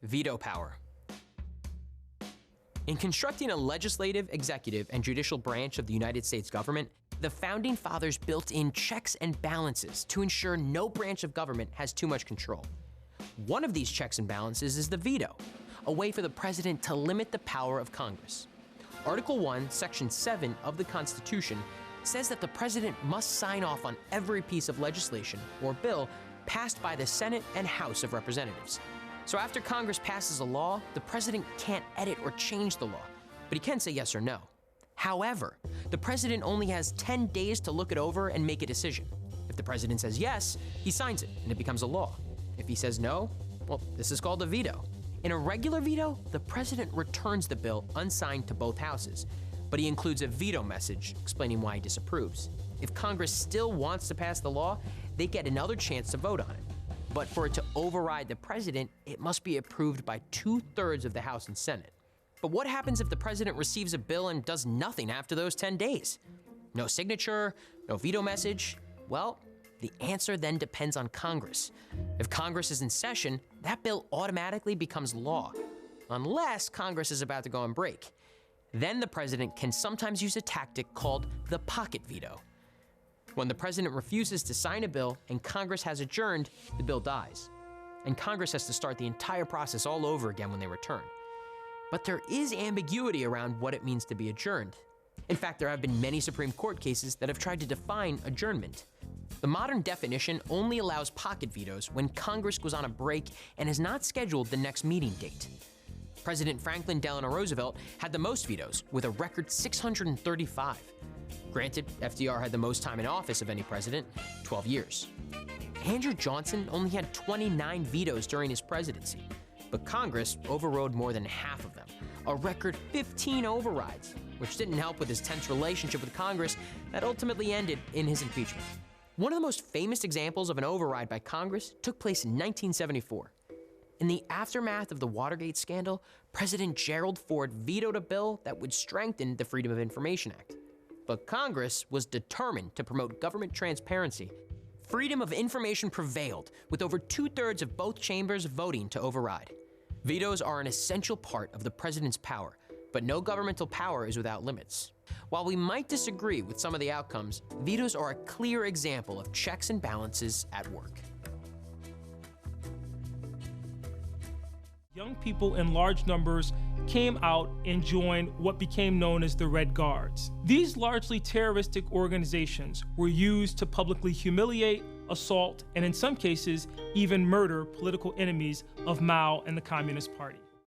Veto power. In constructing a legislative, executive, and judicial branch of the United States government, the Founding Fathers built in checks and balances to ensure no branch of government has too much control. One of these checks and balances is the veto, a way for the president to limit the power of Congress. Article 1, Section 7 of the Constitution says that the president must sign off on every piece of legislation or bill passed by the Senate and House of Representatives. So after Congress passes a law, the president can't edit or change the law, but he can say yes or no. However, the president only has 10 days to look it over and make a decision. If the president says yes, he signs it and it becomes a law. If he says no, well, this is called a veto. In a regular veto, the president returns the bill unsigned to both houses, but he includes a veto message explaining why he disapproves. If Congress still wants to pass the law, they get another chance to vote on it. But for it to override the president, it must be approved by 2/3 of the House and Senate. But what happens if the president receives a bill and does nothing after those 10 days? No signature, no veto message? Well, the answer then depends on Congress. If Congress is in session, that bill automatically becomes law, unless Congress is about to go on break. Then the president can sometimes use a tactic called the pocket veto. When the president refuses to sign a bill and Congress has adjourned, the bill dies. And Congress has to start the entire process all over again when they return. But there is ambiguity around what it means to be adjourned. In fact, there have been many Supreme Court cases that have tried to define adjournment. The modern definition only allows pocket vetoes when Congress goes on a break and has not scheduled the next meeting date. President Franklin Delano Roosevelt had the most vetoes, with a record 635. Granted, FDR had the most time in office of any president, 12 years. Andrew Johnson only had 29 vetoes during his presidency, but Congress overrode more than half of them, a record 15 overrides, which didn't help with his tense relationship with Congress that ultimately ended in his impeachment. One of the most famous examples of an override by Congress took place in 1974. In the aftermath of the Watergate scandal, President Gerald Ford vetoed a bill that would strengthen the Freedom of Information Act. But Congress was determined to promote government transparency. Freedom of information prevailed, with over 2/3 of both chambers voting to override. Vetoes are an essential part of the president's power, but no governmental power is without limits. While we might disagree with some of the outcomes, vetoes are a clear example of checks and balances at work. Young people in large numbers came out and joined what became known as the Red Guards. These largely terroristic organizations were used to publicly humiliate, assault, and in some cases, even murder political enemies of Mao and the Communist Party.